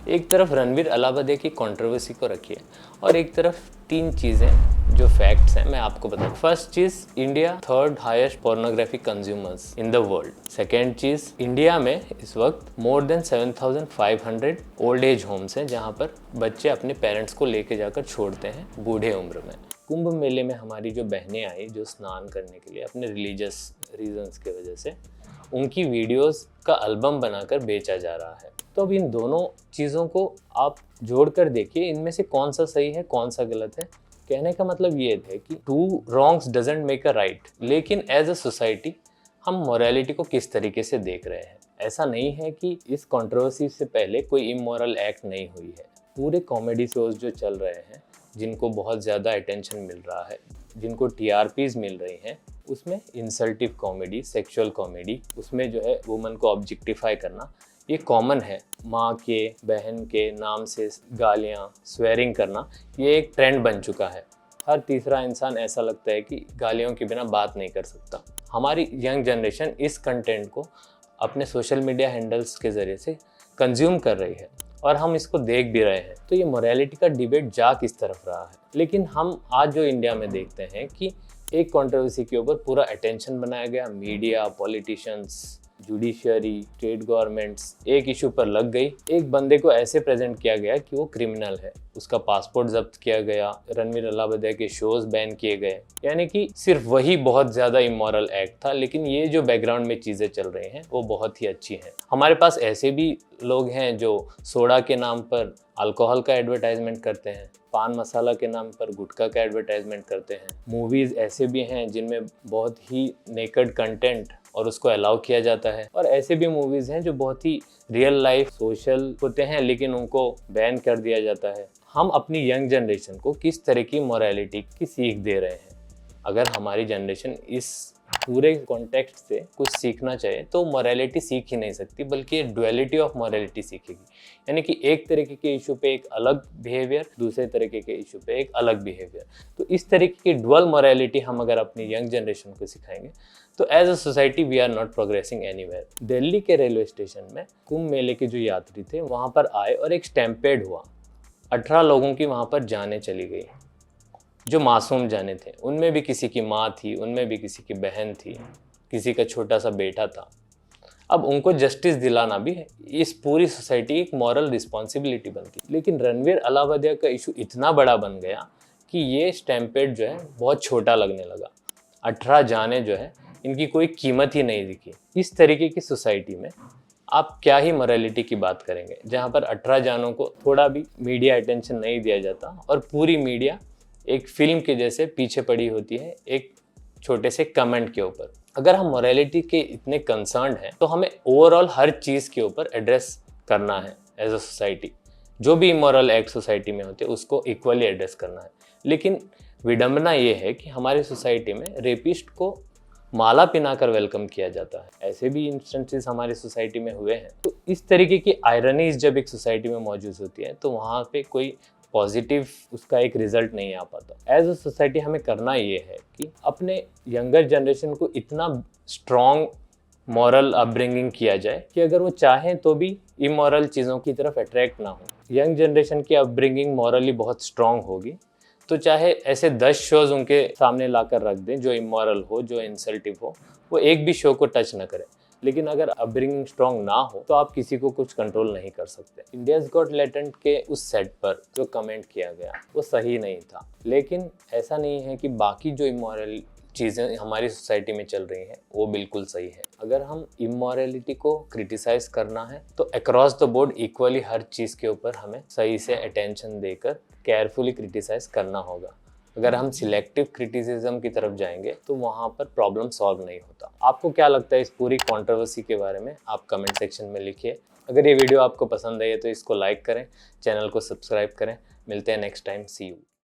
एक तरफ रणवीर अलाहाबादी की कंट्रोवर्सी को रखिए और एक तरफ 3 चीज़ें जो फैक्ट्स हैं मैं आपको बताऊँ। First cheese, India 3rd highest pornography consumers in the world. Second cheese, India में इस वक्त more than 7500 old age homes हैं जहाँ पर बच्चे अपने पेरेंट्स को लेके जाकर छोड़ते हैं बूढ़े उम्र में। कुंभ मेले में हमारी जो बहनें आई जो स्नान करने के लिए अपने रिलीजियस रीजंस की वजह से, उनकी वीडियोस का एल्बम बनाकर बेचा जा रहा है। तो अब इन दोनों चीज़ों को आप जोड़कर देखिए, इनमें से कौन सा सही है कौन सा गलत है। कहने का मतलब ये है कि 2 wrongs doesn't make a right, लेकिन एज अ सोसाइटी हम मोरालिटी को किस तरीके से देख रहे हैं। ऐसा नहीं है कि इस कंट्रोवर्सी से पहले कोई इमोरल एक्ट नहीं हुई है। पूरे कॉमेडी शोज जो चल रहे हैं जिनको बहुत ज़्यादा अटेंशन मिल रहा है, जिनको TRPs मिल रही हैं, उसमें इंसल्टिव कॉमेडी, सेक्सुअल कॉमेडी, उसमें जो है वुमन को ऑब्जेक्टिफाई करना ये कॉमन है। माँ के, बहन के नाम से गालियाँ, स्वेरिंग करना ये एक ट्रेंड बन चुका है। हर तीसरा इंसान ऐसा लगता है कि गालियों के बिना बात नहीं कर सकता। हमारी यंग जनरेशन इस कंटेंट को अपने सोशल मीडिया हैंडल्स के ज़रिए से कंज्यूम कर रही है और हम इसको देख भी रहे हैं। तो ये मोरालिटी का डिबेट जा किस तरफ रहा है। लेकिन हम आज जो इंडिया में देखते हैं कि एक कंट्रोवर्सी के ऊपर पूरा अटेंशन बनाया गया, media, politicians, judiciary, state governments एक इशू पर लग गई। एक बंदे को ऐसे प्रेजेंट किया गया कि वो क्रिमिनल है, उसका पासपोर्ट जब्त किया गया, रणवीर अलाहाबादी के शोज बैन किए गए, यानी कि सिर्फ वही बहुत ज़्यादा इमोरल एक्ट था। लेकिन ये जो बैकग्राउंड में चीज़ें चल रही हैं वो बहुत ही अच्छी हैं। हमारे पास ऐसे भी लोग हैं जो सोडा के नाम पर अल्कोहल का एडवर्टाइजमेंट करते हैं, पान मसाला के नाम पर गुटखा का एडवर्टाइजमेंट करते हैं। मूवीज़ ऐसे भी हैं जिनमें बहुत ही नेकेड कंटेंट और उसको अलाउ किया जाता है, और ऐसे भी मूवीज़ हैं जो बहुत ही रियल लाइफ सोशल होते हैं लेकिन उनको बैन कर दिया जाता है। हम अपनी यंग जनरेशन को किस तरह की मोरालिटी की सीख दे रहे हैं? अगर हमारी जनरेशन इस पूरे कॉन्टेक्स्ट से कुछ सीखना चाहे तो मोरालिटी सीख ही नहीं सकती, बल्कि ड्युअलिटी ऑफ मोरालिटी सीखेगी। यानी कि एक तरीके के इशू पे एक अलग बिहेवियर, दूसरे तरीके के इशू पे एक अलग बिहेवियर। तो इस तरीके की डुअल मोरालिटी हम अगर अपनी यंग जनरेशन को सिखाएंगे तो as a society we are not progressing anywhere. Delhi के रेलवे स्टेशन में कुंभ मेले के जो यात्री थे वहाँ पर आए और एक स्टैम्पेड हुआ। 18 लोगों की वहाँ पर जानें चली गई, जो मासूम जाने थे। उनमें भी किसी की माँ थी, उनमें भी किसी की बहन थी, किसी का छोटा सा बेटा था। अब उनको जस्टिस दिलाना भी इस पूरी सोसाइटी की एक मॉरल रिस्पॉन्सिबिलिटी बनती। लेकिन रणवीर अलाहाबादी का इशू इतना बड़ा बन गया कि ये स्टैम्पेड जो है बहुत छोटा लगने लगा। 18 जाने जो है इनकी कोई कीमत ही नहीं दिखी। इस तरीके की सोसाइटी में आप क्या ही मोरालिटी की बात करेंगे, जहाँ पर 18 जानों को थोड़ा भी मीडिया अटेंशन नहीं दिया जाता और पूरी मीडिया एक फिल्म के जैसे पीछे पड़ी होती है एक छोटे से कमेंट के ऊपर। अगर हम मोरालिटी के इतने कंसर्न हैं तो हमें ओवरऑल हर चीज़ के ऊपर एड्रेस करना है एज अ सोसाइटी। जो भी इमोरल एक्ट सोसाइटी में होते हैं उसको इक्वली एड्रेस करना है। लेकिन विडंबना ये है कि हमारी सोसाइटी में रेपिस्ट को माला पिनाकर वेलकम किया जाता है। ऐसे भी इंस्टेंसेस हमारी सोसाइटी में हुए हैं। तो इस तरीके की आयरनीज जब एक सोसाइटी में मौजूद होती है तो वहाँ पे कोई पॉजिटिव उसका एक रिजल्ट नहीं आ पाता। एज अ सोसाइटी हमें करना ये है कि अपने यंगर जनरेशन को इतना स्ट्रॉन्ग मॉरल अपब्रिंगिंग किया जाए कि अगर वो चाहें तो भी इमोरल चीज़ों की तरफ अट्रैक्ट ना हो। यंग जनरेशन की अपब्रिंगिंग मॉरली बहुत स्ट्रॉन्ग होगी तो चाहे ऐसे 10 शोज उनके सामने लाकर रख दें जो इमोरल हो, जो इंसल्टिव हो, वो एक भी शो को टच न करें। लेकिन अगर अपब्रिंगिंग स्ट्रॉन्ग ना हो तो आप किसी को कुछ कंट्रोल नहीं कर सकते। इंडियाज़ गॉट टैलेंट के उस सेट पर जो कमेंट किया गया वो सही नहीं था। लेकिन ऐसा नहीं है कि बाकी जो इमोरल चीज़ें हमारी सोसाइटी में चल रही हैं वो बिल्कुल सही है। अगर हम इमोरलिटी को क्रिटिसाइज करना है तो अक्रॉस द बोर्ड इक्वली हर चीज़ के ऊपर हमें सही से अटेंशन देकर केयरफुली क्रिटिसाइज करना होगा। अगर हम सिलेक्टिव क्रिटिसिज्म की तरफ जाएंगे तो वहाँ पर प्रॉब्लम सॉल्व नहीं होता। आपको क्या लगता है इस पूरी कंट्रोवर्सी के बारे में? आप कमेंट सेक्शन में लिखिए। अगर ये वीडियो आपको पसंद आई है तो इसको लाइक करें, चैनल को सब्सक्राइब करें। मिलते हैं नेक्स्ट टाइम। C you.